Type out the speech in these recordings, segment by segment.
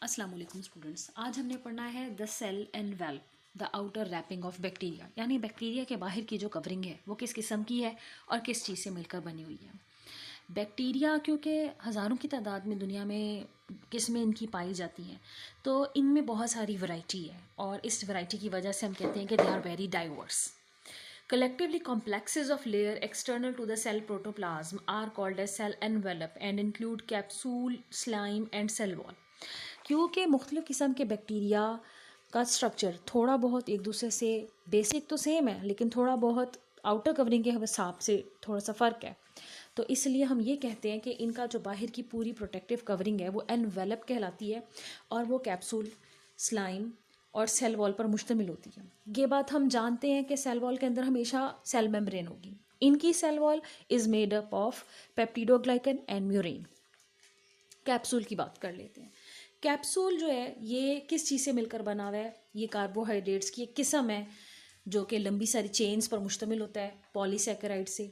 अस्सलाम वालेकुम स्टूडेंट्स। आज हमने पढ़ना है the cell envelope, the outer wrapping of bacteria, यानी बैक्टीरिया के बाहर की जो कवरिंग है वो किस किस्म की है और किस चीज़ से मिलकर बनी हुई है। बैक्टीरिया क्योंकि हज़ारों की तादाद में दुनिया में किस्में इनकी पाई जाती हैं, तो इनमें बहुत सारी वैरायटी है और इस वैरायटी की वजह से हम कहते हैं कि they are very diverse. Collectively, complexes of layer external to the cell protoplasm are called as cell envelope and include capsule, slime and cell wall. क्योंकि मुख्तलिफ़ किस्म के बैक्टीरिया का स्ट्रक्चर थोड़ा बहुत एक दूसरे से बेसिक तो सेम है, लेकिन थोड़ा बहुत आउटर कवरिंग के हिसाब से थोड़ा सा फ़र्क है। तो इसलिए हम ये कहते हैं कि इनका जो बाहर की पूरी प्रोटेक्टिव कवरिंग है वो एनवेलप कहलाती है और वो कैप्सूल, स्लाइम और सेल वॉल पर मुश्तमिल होती है। ये बात हम जानते हैं कि सेल वॉल के अंदर हमेशा सेल मेम्ब्रेन होगी। इनकी cell wall is made up of peptidoglycan and murein. Capsule की बात कर लेते हैं। कैप्सूल जो है ये किस चीज़ से मिलकर बना हुआ है? ये कार्बोहाइड्रेट्स की एक किस्म है जो कि लंबी सारी चेन्स पर मुश्तमिल होता है पॉलीसैकेराइड से,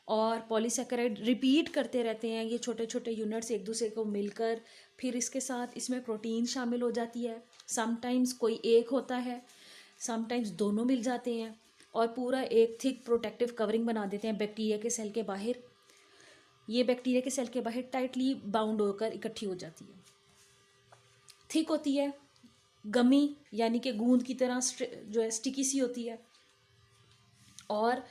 और पॉलीसैकेराइड रिपीट करते रहते हैं। ये छोटे छोटे यूनिट्स एक दूसरे को मिलकर फिर इसके साथ इसमें प्रोटीन शामिल हो जाती है। समटाइम्स कोई एक होता है, समटाइम्स दोनों मिल जाते हैं और पूरा एक थिक प्रोटेक्टिव कवरिंग बना देते हैं बैक्टीरिया के सेल के बाहर। ये बैक्टीरिया के सेल के बाहर टाइटली बाउंड होकर इकट्ठी हो जाती है, थिक होती है, गमी यानी कि गूंद की तरह जो है स्टिकी सी होती है, और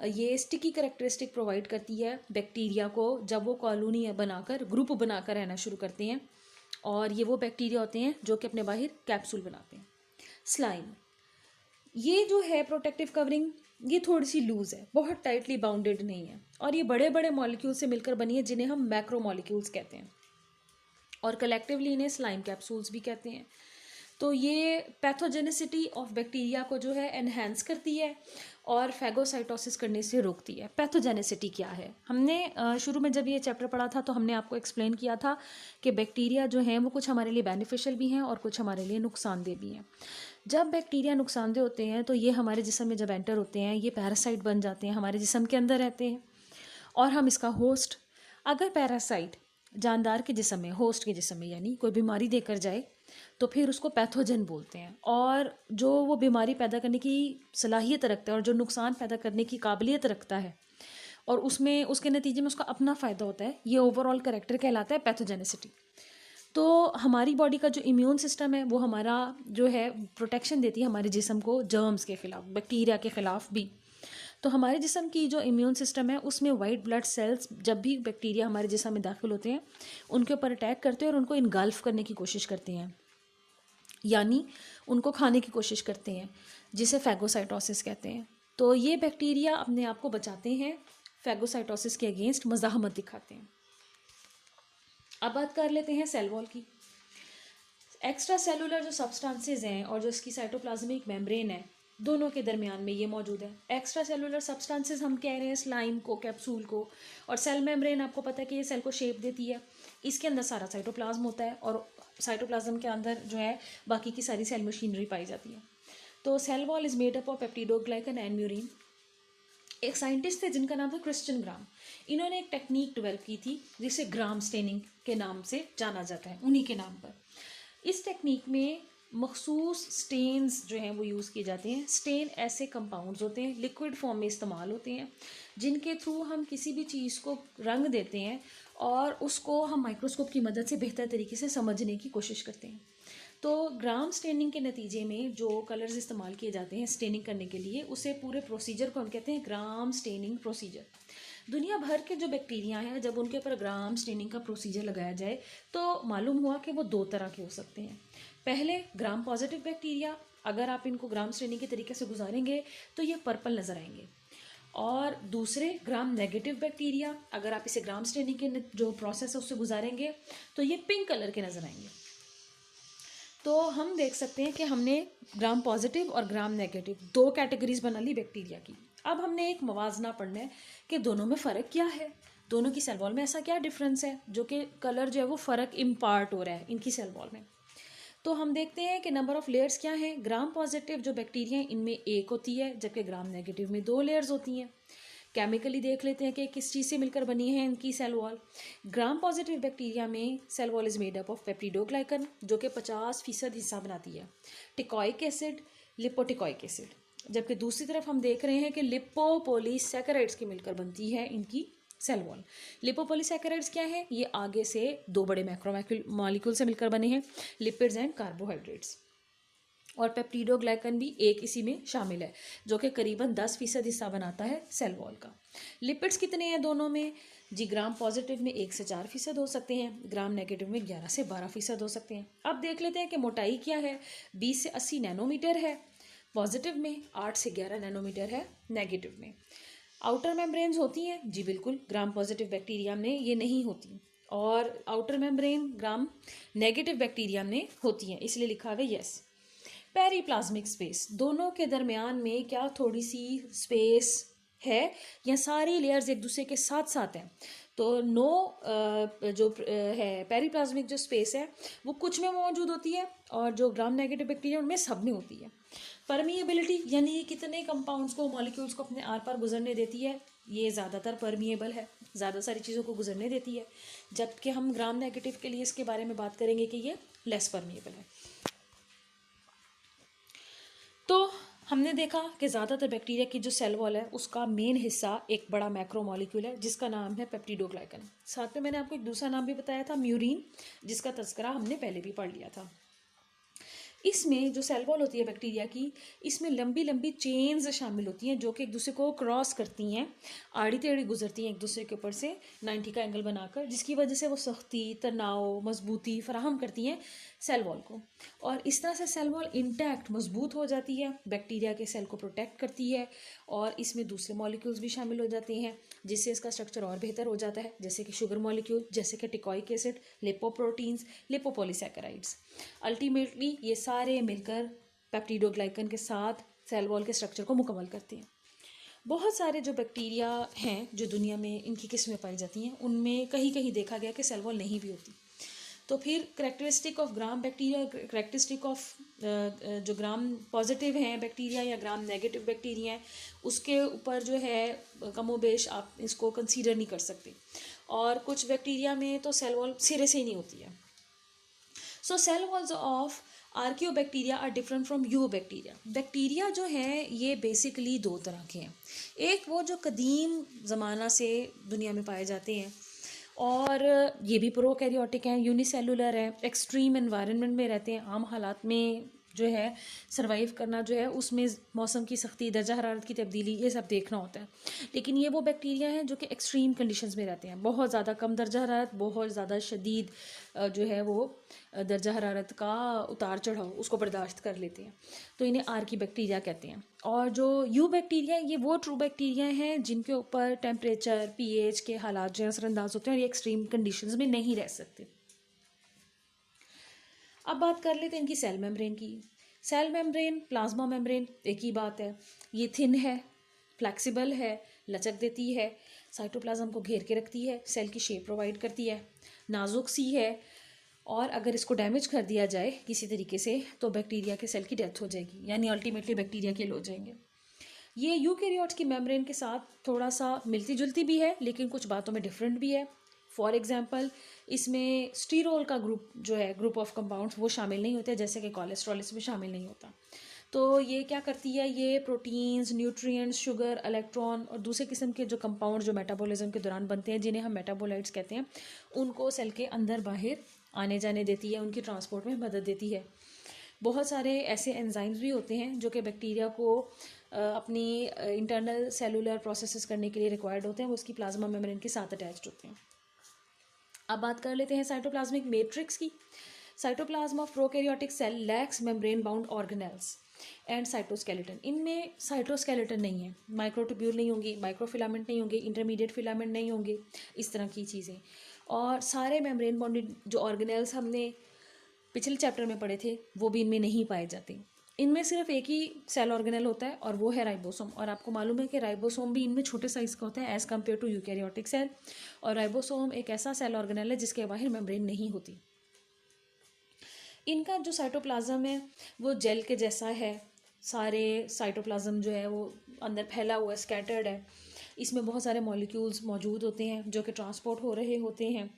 ये स्टिकी करेक्टरिस्टिक प्रोवाइड करती है बैक्टीरिया को जब वो कॉलोनी बनाकर ग्रुप बनाकर रहना शुरू करते हैं। और ये वो बैक्टीरिया होते हैं जो कि अपने बाहर कैप्सूल बनाते हैं। स्लाइम, ये जो है प्रोटेक्टिव कवरिंग, ये थोड़ी सी लूज़ है, बहुत टाइटली बाउंडेड नहीं है, और ये बड़े बड़े मॉलिक्यूल से मिलकर बनी है जिन्हें हम मैक्रो मॉलिक्यूल्स कहते हैं, और कलेक्टिवली इन्हें स्लाइम कैप्सूल्स भी कहते हैं। तो ये पैथोजेनिसिटी ऑफ बैक्टीरिया को जो है एनहेंस करती है और फैगोसाइटोसिस करने से रोकती है। पैथोजेनिसिटी क्या है? हमने शुरू में जब ये चैप्टर पढ़ा था तो हमने आपको एक्सप्लेन किया था कि बैक्टीरिया जो हैं वो कुछ हमारे लिए बेनिफिशियल भी हैं और कुछ हमारे लिए नुकसानदेह भी हैं। जब बैक्टीरिया नुकसानदेह होते हैं तो ये हमारे जिस्म में जब एंटर होते हैं ये पैरासाइट बन जाते हैं, हमारे जिस्म के अंदर रहते हैं और हम इसका होस्ट। अगर पैरासाइट जानदार के जिस्म में, होस्ट के जिस्म में, यानी कोई बीमारी देकर जाए तो फिर उसको पैथोजन बोलते हैं, और जो वो बीमारी पैदा करने की सलाहियत रखता है और जो नुकसान पैदा करने की काबिलियत रखता है और उसमें उसके नतीजे में उसका अपना फ़ायदा होता है, ये ओवरऑल कैरेक्टर कहलाता है पैथोजेनिसिटी। तो हमारी बॉडी का जो इम्यून सिस्टम है वो हमारा जो है प्रोटेक्शन देती है हमारे जिस्म को जर्म्स के ख़िलाफ़, बैक्टीरिया के ख़िलाफ़ भी। तो हमारे जिस्म की जो इम्यून सिस्टम है उसमें वाइट ब्लड सेल्स जब भी बैक्टीरिया हमारे जिस्म में दाखिल होते हैं उनके ऊपर अटैक करते हैं और उनको इनगल्फ करने की कोशिश करते हैं, यानी उनको खाने की कोशिश करते हैं, जिसे फैगोसाइटोसिस कहते हैं। तो ये बैक्टीरिया अपने आप को बचाते हैं, फैगोसाइटोसिस के अगेंस्ट मज़ाहमत दिखाते हैं। अब बात कर लेते हैं सेल वॉल की। एक्स्ट्रा सेलुलर जो सब्सटेंसेज हैं और जो इसकी साइटोप्लाज्मिक मेम्ब्रेन है, दोनों के दरमियान में ये मौजूद है। एक्स्ट्रा सेलुलर सब्सटेंसेज हम कह रहे हैं स्लाइम को, कैप्सूल को, और सेल मेम्ब्रेन आपको पता है कि ये सेल को शेप देती है। इसके अंदर सारा साइटोप्लाज्म होता है और साइटोप्लाज्म के अंदर जो है बाकी की सारी सेल मशीनरी पाई जाती है। तो cell wall is made up of peptidoglycan and murein. एक साइंटिस्ट थे जिनका नाम था क्रिश्चियन ग्राम। इन्होंने एक टेक्निक डेवलप की थी जिसे ग्राम स्टेनिंग के नाम से जाना जाता है, उन्हीं के नाम पर। इस टेक्निक में मखसूस स्टेन्स जो हैं वो यूज़ किए जाते हैं। स्टेन ऐसे कंपाउंड्स होते हैं, लिक्विड फॉर्म में इस्तेमाल होते हैं, जिनके थ्रू हम किसी भी चीज़ को रंग देते हैं और उसको हम माइक्रोस्कोप की मदद से बेहतर तरीके से समझने की कोशिश करते हैं। तो ग्राम स्टेनिंग के नतीजे में जो कलर्स इस्तेमाल किए जाते हैं स्टेनिंग करने के लिए, उसे पूरे प्रोसीजर को हम कहते हैं ग्राम स्टेनिंग प्रोसीजर। दुनिया भर के जो बैक्टीरिया हैं जब उनके ऊपर ग्राम स्टेनिंग का प्रोसीजर लगाया जाए तो मालूम हुआ कि वो दो तरह के हो सकते हैं। पहले ग्राम पॉजिटिव बैक्टीरिया, अगर आप इनको ग्राम स्टेनिंग के तरीके से गुजारेंगे तो ये पर्पल नज़र आएंगे, और दूसरे ग्राम नेगेटिव बैक्टीरिया, अगर आप इसे ग्राम स्टेनिंग के जो प्रोसेस है उससे गुजारेंगे तो ये पिंक कलर के नज़र आएंगे। तो हम देख सकते हैं कि हमने ग्राम पॉजिटिव और ग्राम नेगेटिव दो कैटेगरीज बना ली बैक्टीरिया की। अब हमने एक मवाजना पढ़ना है कि दोनों में फ़र्क क्या है, दोनों की सेल वॉल में ऐसा क्या डिफरेंस है जो कि कलर जो है वो फ़र्क इम्पार्ट हो रहा है इनकी सेल वॉल में। तो हम देखते हैं कि नंबर ऑफ़ लेयर्स क्या हैं। ग्राम पॉजिटिव जो बैक्टीरिया हैं इनमें एक होती है, जबकि ग्राम नेगेटिव में दो लेयर्स होती हैं। केमिकली देख लेते हैं कि किस चीज़ से मिलकर बनी है इनकी cell wall. Gram positive bacteria में cell wall is made up of peptidoglycan, जो कि 50% हिस्सा बनाती है, टिकॉइक एसिड, लिपोटिकॉइक एसिड। जबकि दूसरी तरफ हम देख रहे हैं कि लिपोपोलीसैकेराइड्स की मिलकर बनती है इनकी सेल वॉल। लिपोपोलीसैकेराइड्स क्या है? ये आगे से 2 बड़े मैक्रोमोलिक्यूल से मिलकर बने हैं, लिपिड्स एंड कार्बोहाइड्रेट्स। और पेप्टिडोग्लाइकन भी एक इसी में शामिल है, जो कि करीबन 10% हिस्सा बनाता है सेल वॉल का। लिपिड्स कितने हैं दोनों में? जी, ग्राम पॉजिटिव में 1 से 4% हो सकते हैं, ग्राम नेगेटिव में 11 से 12% हो सकते हैं। अब देख लेते हैं कि मोटाई क्या है। 20 से 80 नैनोमीटर है पॉजिटिव में, 8 से 11 नैनोमीटर है नेगेटिव में। आउटर मेम्ब्रेन्स होती हैं? जी बिल्कुल, ग्राम पॉजिटिव बैक्टीरिया में ये नहीं होती, और outer membrane gram negative bacteria में होती हैं, इसलिए लिखा हुआ है यस। पेरीप्लाज्मिक स्पेस, दोनों के दरमियान में क्या थोड़ी सी स्पेस है या सारी लेयर्स एक दूसरे के साथ साथ हैं? तो जो है पेरीप्लाज्मिक जो स्पेस है वो कुछ में मौजूद होती है, और जो ग्राम नेगेटिव बैक्टीरिया उनमें सब में होती है। परमिएबिलिटी यानी ये कितने कंपाउंड्स को, मॉलिक्यूल्स को अपने आर पार गुजरने देती है? ये ज़्यादातर परमिएबल है, ज़्यादा सारी चीज़ों को गुजरने देती है, जबकि हम ग्राम नेगेटिव के लिए इसके बारे में बात करेंगे कि ये लेस परमिएबल है। तो हमने देखा कि ज़्यादातर बैक्टीरिया की जो सेल वॉल है उसका मेन हिस्सा एक बड़ा मैक्रोमोलिक्यूल है जिसका नाम है पेप्टिडोग्लाइकन। साथ में मैंने आपको एक दूसरा नाम भी बताया था, म्यूरिन, जिसका तस्करा हमने पहले भी पढ़ लिया था। इसमें जो सेल वॉल होती है बैक्टीरिया की, इसमें लंबी लंबी चेन्स शामिल होती हैं जो कि एक दूसरे को क्रॉस करती हैं, आड़ी टेढ़ी गुजरती हैं एक दूसरे के ऊपर से 90 का एंगल बनाकर, जिसकी वजह से वो सख्ती, तनाव, मजबूती फराहम करती हैं सेल वॉल को। और इस तरह से सेल वॉल इंटैक्ट मजबूत हो जाती है, बैक्टीरिया के सेल को प्रोटेक्ट करती है, और इसमें दूसरे मॉलिक्यूल्स भी शामिल हो जाते हैं जिससे इसका स्ट्रक्चर और बेहतर हो जाता है, जैसे कि शुगर मॉलिक्यूल, जैसे कि टिकॉइक एसिड, लिपोप्रोटीन्स, लिपोपॉलीसैकेराइड्स। अल्टीमेटली ये सारे मिलकर पेप्टिडोग्लाइकन के साथ सेल वॉल के स्ट्रक्चर को मुकम्मल करते हैं। बहुत सारे जो बैक्टीरिया हैं जो दुनिया में इनकी किस्में पाई जाती हैं, उनमें कहीं कहीं देखा गया कि सेल वॉल नहीं भी होती। तो फिर characteristic of gram bacteria, characteristic of जो ग्राम पॉजिटिव हैं बैक्टीरिया या ग्राम नेगेटिव बैक्टीरिया हैं, उसके ऊपर जो है कमोबेश आप इसको कंसीडर नहीं कर सकते। और कुछ बैक्टीरिया में तो सेल वॉल सिरे से ही नहीं होती है। So cell walls of archaebacteria are different from eubacteria. Bacteria जो हैं ये बेसिकली 2 तरह के हैं। एक वो जो कदीम ज़माना से दुनिया में पाए जाते हैं, और ये भी प्रोकैरियोटिक हैं, यूनिसेलुलर हैं, एक्सट्रीम एनवायरनमेंट में रहते हैं, आम हालात में जो है सर्वाइव करना जो है उसमें मौसम की सख्ती, दर्जा हरारत की तब्दीली, ये सब देखना होता है। लेकिन ये वो बैक्टीरिया हैं जो कि एक्सट्रीम कंडीशंस में रहते हैं, बहुत ज़्यादा कम दर्जा हरारत, बहुत ज़्यादा शदीद जो है वो दर्जा हरारत का उतार चढ़ाव उसको बर्दाश्त कर लेते हैं, तो इन्हें आर्की बैक्टीरिया कहते हैं। और जो यू बैक्टीरिया, ये वो ट्रू बैक्टीरिया हैं जिनके ऊपर टेम्परेचर, पीएच के हालात जो असरअंदाज होते हैं और ये एक्सट्रीम कंडीशंस में नहीं रह सकते। अब बात कर लेते हैं इनकी सेल मेम्ब्रेन की। सेल मेम्ब्रेन, प्लाज्मा मेम्ब्रेन एक ही बात है। ये थिन है, फ्लेक्सिबल है, लचक देती है, साइटोप्लाज्म को घेर के रखती है, सेल की शेप प्रोवाइड करती है, नाजुक सी है, और अगर इसको डैमेज कर दिया जाए किसी तरीके से तो बैक्टीरिया के सेल की डेथ हो जाएगी, यानी अल्टीमेटली बैक्टीरिया किल हो जाएंगे। ये यूकैरियोट्स की मेम्ब्रेन के साथ थोड़ा सा मिलती जुलती भी है, लेकिन कुछ बातों में डिफरेंट भी है। फॉर एग्जांपल, इसमें स्टीरोल का ग्रुप जो है, ग्रुप ऑफ कंपाउंड्स, वो शामिल नहीं होते, जैसे कि कोलेस्ट्रॉल इसमें शामिल नहीं होता। तो ये क्या करती है, ये प्रोटीन्स, न्यूट्रिएंट्स, शुगर, इलेक्ट्रॉन और दूसरे किस्म के जो कंपाउंड जो मेटाबॉलिज्म के दौरान बनते हैं, जिन्हें हम मेटाबोलाइट्स कहते हैं, उनको सेल के अंदर बाहर आने जाने देती है, उनकी ट्रांसपोर्ट में मदद देती है। बहुत सारे ऐसे एंजाइम्स भी होते हैं जो कि बैक्टीरिया को अपनी इंटरनल सेलुलर प्रोसेसेस करने के लिए रिक्वायर्ड होते हैं, वो उसकी प्लाज्मा मेम्ब्रेन के साथ अटैच्ड होते हैं। अब बात कर लेते हैं साइटोप्लाज्मिक मैट्रिक्स की। Cytoplasm of prokaryotic cell lacks membrane bound organelles and cytoskeleton. इनमें साइटोस्केलेटन नहीं है, माइक्रोट्यूब्यूल नहीं होंगी, माइक्रोफिलामेंट नहीं होंगे, इंटरमीडिएट फिलामेंट नहीं होंगे, इस तरह की चीज़ें। और सारे मेम्ब्रेन बाउंडेड जो ऑर्गेनेल्स हमने पिछले चैप्टर में पढ़े थे वो भी इनमें नहीं पाए जाते। इनमें सिर्फ एक ही सेल ऑर्गेनेल होता है और वो है राइबोसोम, और आपको मालूम है कि राइबोसोम भी इनमें छोटे साइज़ का होता है as compare to eukaryotic cell. और राइबोसोम एक ऐसा सेल ऑर्गेनेल है जिसके बाहर मेम्ब्रेन नहीं होती। इनका जो साइटोप्लाज्म है वो जेल के जैसा है, सारे साइटोप्लाज्म जो है वो अंदर फैला हुआ है, स्कैटर्ड है, इसमें बहुत सारे मॉलिक्यूल्स मौजूद होते हैं जो कि ट्रांसपोर्ट हो रहे होते हैं.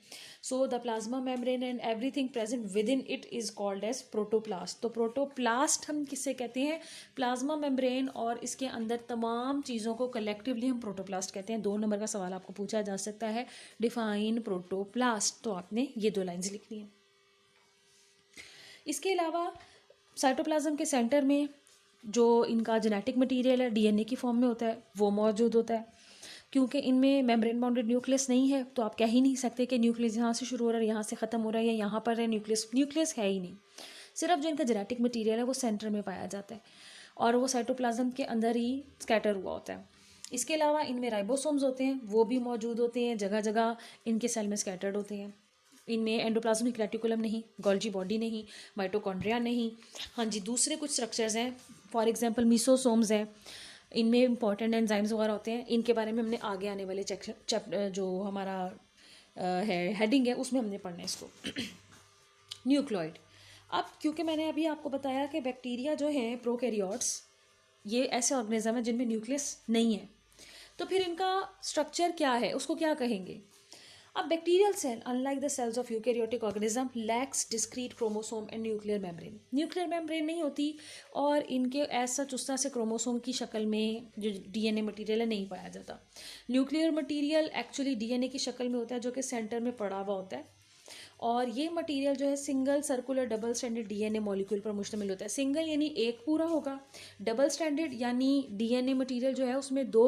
So the plasma membrane and everything present with in it is called as protoplast. तो प्रोटोप्लास्ट हम किससे कहते हैं? प्लाज्मा मेम्ब्रेन और इसके अंदर तमाम चीज़ों को कलेक्टिवली हम प्रोटोप्लास्ट कहते हैं. 2 नंबर का सवाल आपको पूछा जा सकता है, डिफाइन प्रोटोप्लास्ट. तो आपने ये 2 लाइन्स लिखनी है. इसके अलावा साइटोप्लाज्म के सेंटर में जो इनका जेनेटिक मटेरियल है डीएनए की फॉर्म में होता है वो मौजूद होता है. क्योंकि इनमें मेम्ब्रेन बाउंडेड न्यूक्लियस नहीं है तो आप कह ही नहीं सकते कि न्यूक्लियस यहाँ से शुरू हो रहा है यहाँ से ख़त्म हो रहा है या यहाँ पर है न्यूक्लियस है ही नहीं. सिर्फ जो इनका जेनेटिक मटेरियल है वो सेंटर में पाया जाता है और वो साइटोप्लाज्म के अंदर ही स्कैटर हुआ होता है. इसके अलावा इनमें राइबोसोम्स होते हैं, वो भी मौजूद होते हैं, जगह जगह इनके सेल में स्कैटर्ड होते हैं. इनमें एंडोप्लाज्मिक रेटिकुलम नहीं, गोल्जी बॉडी नहीं, माइटोकॉन्ड्रिया नहीं. हाँ जी, दूसरे कुछ स्ट्रक्चर्स हैं, फॉर एग्जांपल मीसोसोम्स हैं, इनमें इंपॉर्टेंट एंजाइम्स वगैरह होते हैं. इनके बारे में हमने आगे आने वाले जो हमारा हेडिंग है उसमें हमने पढ़ना है इसको. न्यूक्लियोइड. अब क्योंकि मैंने अभी आपको बताया कि बैक्टीरिया जो हैं प्रोकैरियोट्स ये ऐसे ऑर्गेनिज्म हैं जिनमें न्यूक्लियस नहीं है, तो फिर इनका स्ट्रक्चर क्या है, उसको क्या कहेंगे? अब bacterial cell unlike the cells of eukaryotic organism lacks discrete chromosome and nuclear membrane. Nuclear membrane नहीं होती और इनके ऐसा चुस्ता से क्रोमोसोम की शक्ल में जो डीएनए मटेरियल है नहीं पाया जाता. न्यूक्लियर मटेरियल एक्चुअली डीएनए की शक्ल में होता है जो कि सेंटर में पड़ा हुआ होता है और ये मटेरियल जो है single circular double stranded DNA molecule पर मुश्तमिल होता है. सिंगल यानी एक पूरा होगा, डबल स्ट्रैंडेड यानी डीएनए मटेरियल जो है उसमें 2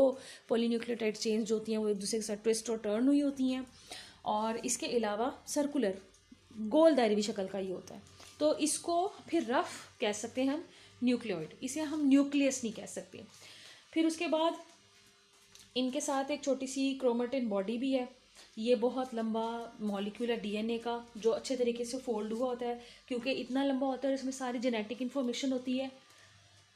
पॉलीन्यूक्लियोटाइड चेन्स जो होती हैं वो एक दूसरे के साथ ट्विस्ट और टर्न हुई होती हैं. और इसके अलावा सर्कुलर गोल दायरवी शक्ल का ये होता है. तो इसको फिर रफ कह सकते हैं हम न्यूक्लियोइड, इसे हम न्यूक्लियस नहीं कह सकते. फिर उसके बाद इनके साथ एक छोटी सी क्रोमेटिन बॉडी भी है. ये बहुत लंबा मॉलिक्यूल है डीएनए का जो अच्छे तरीके से फोल्ड हुआ होता है. क्योंकि इतना लंबा होता है इसमें सारी जेनेटिक इन्फॉर्मेशन होती है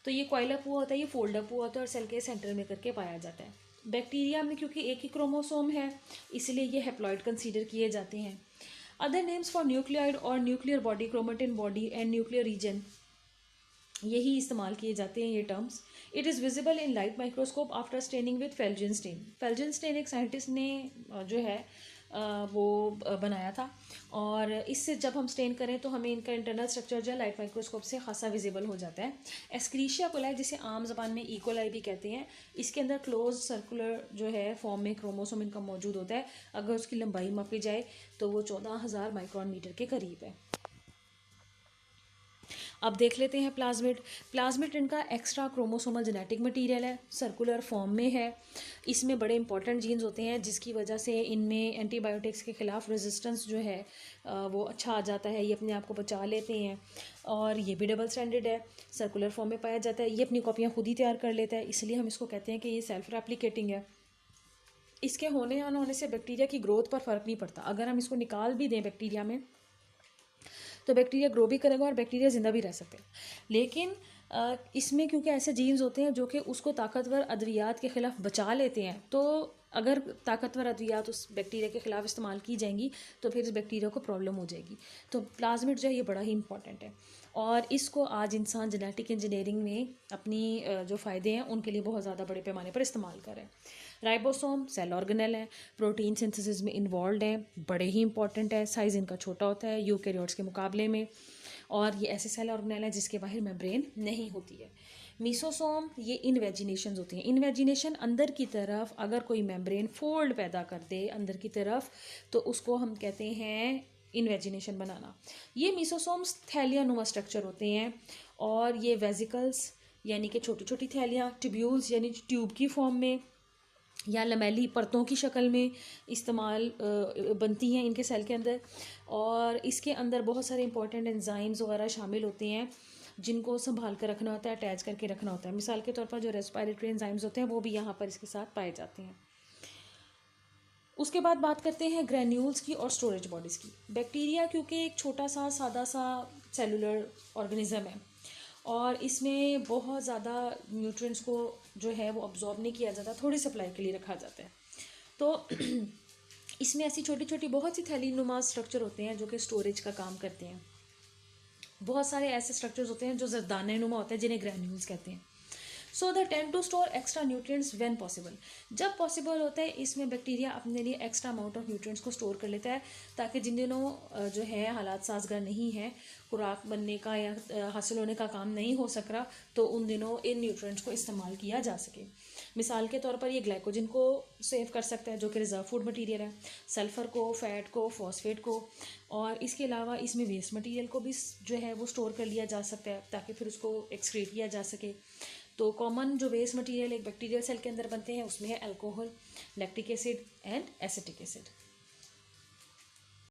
तो ये कॉइल अप हुआ होता है, ये फोल्ड अप हुआ होता है और सेल के सेंटर में करके पाया जाता है. बैक्टीरिया में क्योंकि एक ही क्रोमोसोम है इसलिए ये हैप्लॉइड कंसीडर किए जाते हैं. अदर नेम्स फॉर न्यूक्लियोइड और nuclear body, chromatin body and nuclear region, यही इस्तेमाल किए जाते हैं ये terms. It is visible in light microscope after staining with Feulgen stain. Feulgen stain एक साइंटिस्ट ने जो है वो बनाया था और इससे जब हम स्टेन करें तो हमें इनका इंटरनल स्ट्रक्चर जो है लाइट माइक्रोस्कोप से खासा विजिबल हो जाता है. एस्क्रीशिया कोलाई जिसे आम ज़बान में ई कोलाई भी कहते हैं, इसके अंदर क्लोज सर्कुलर जो है फॉर्म में क्रोमोसोम इनका मौजूद होता है. अगर उसकी लंबाई मापी जाए तो वो 14,000 माइक्रोन मीटर के करीब है. अब देख लेते हैं प्लाज्मिड. प्लाज्मिड इनका एक्स्ट्रा क्रोमोसोमल जेनेटिक मटेरियल है, सर्कुलर फॉर्म में है. इसमें बड़े इंपॉर्टेंट जीन्स होते हैं जिसकी वजह से इनमें एंटीबायोटिक्स के ख़िलाफ़ रेजिस्टेंस जो है वो अच्छा आ जाता है. ये अपने आप को बचा लेते हैं और ये भी डबल स्टैंडर्ड है, सर्कुलर फॉर्म में पाया जाता है. ये अपनी कॉपियाँ खुद ही तैयार कर लेता है, इसलिए हम इसको कहते हैं कि ये सेल्फ रेप्लिकेटिंग है. इसके होने या ना होने से बैक्टीरिया की ग्रोथ पर फ़र्क नहीं पड़ता. अगर हम इसको निकाल भी दें बैक्टीरिया में तो बैक्टीरिया ग्रो भी करेगा और बैक्टीरिया ज़िंदा भी रह सकते हैं. लेकिन इसमें क्योंकि ऐसे जीन्स होते हैं जो कि उसको ताकतवर अद्वियात के ख़िलाफ़ बचा लेते हैं, तो अगर ताकतवर अद्वियात उस बैक्टीरिया के ख़िलाफ़ इस्तेमाल की जाएंगी तो फिर इस बैक्टीरिया को प्रॉब्लम हो जाएगी. तो प्लाज्मिड जो है ये बड़ा ही इंपॉर्टेंट है और इसको आज इंसान जेनेटिक इंजीनियरिंग में अपनी जो फ़ायदे हैं उनके लिए बहुत ज़्यादा बड़े पैमाने पर इस्तेमाल कर रहे हैं. राइबोसोम सेल ऑर्गेनेल हैं, प्रोटीन सिंथेसिस में इन्वॉल्व हैं, बड़े ही इंपॉर्टेंट है. साइज़ इनका छोटा होता है यूकैरियोट्स के मुकाबले में और ये ऐसे सेल ऑर्गेनेल हैं जिसके बाहर मेम्ब्रेन नहीं होती है. मीसोसोम ये इनवेजिनेशन होती हैं. इनवेजिनेशन अंदर की तरफ अगर कोई मेम्ब्रेन फोल्ड पैदा कर दे अंदर की तरफ तो उसको हम कहते हैं इनवेजिनेशन बनाना. ये मीसोसोम्स थैलियानुमा स्ट्रक्चर होते हैं और ये वेजिकल्स यानी कि छोटी छोटी थैलियाँ, ट्यूब्यूल्स यानी ट्यूब की फॉर्म में या लमेली परतों की शक्ल में इस्तेमाल बनती हैं इनके सेल के अंदर. और इसके अंदर बहुत सारे इंपॉर्टेंट एंजाइम्स वगैरह शामिल होते हैं जिनको संभाल कर रखना होता है, अटैच करके रखना होता है. मिसाल के तौर पर जो रेस्पिरेटरी एंजाइम्स होते हैं वो भी यहाँ पर इसके साथ पाए जाते हैं. उसके बाद बात करते हैं ग्रैन्यूल्स की और स्टोरेज बॉडीज़ की. बैक्टीरिया क्योंकि एक छोटा सा सादा सा सेलुलर ऑर्गेनिज्म है और इसमें बहुत ज़्यादा न्यूट्रिएंट्स को जो है वो अब्जॉर्ब नहीं किया जाता, थोड़ी सप्लाई के लिए रखा जाता है. तो इसमें ऐसी छोटी छोटी बहुत सी थैलीनुमा स्ट्रक्चर होते हैं जो कि स्टोरेज का काम करते हैं. बहुत सारे ऐसे स्ट्रक्चर्स होते हैं जो जरदाने नुमा होते हैं जिन्हें ग्रैन्यूल्स कहते हैं. So they tend to store extra nutrients when possible. जब पॉसिबल होता है इसमें बैक्टीरिया अपने लिए एक्स्ट्रा अमाउंट ऑफ न्यूट्रिएंट्स को स्टोर कर लेता है, ताकि जिन दिनों जो है हालात साजगार नहीं है, खुराक बनने का या हासिल होने का काम नहीं हो सक रहा, तो उन दिनों इन न्यूट्रिएंट्स को इस्तेमाल किया जा सके। मिसाल के तौर पर ये ग्लाइकोजन को सेव कर सकता है, जो कि रिजर्व फूड मटेरियल है, सल्फ़र को, फैट को, फॉस्फेट को, और इसके अलावा इसमें वेस्ट मटेरियल को भी जो है वो स्टोर कर लिया जा सकता है, ताकि फिर उसको एक्सक्रीट किया जा सके। तो कॉमन जो वेस्ट मटेरियल एक बैक्टीरियल सेल के अंदर बनते हैं उसमें है alcohol, lactic acid and acetic acid.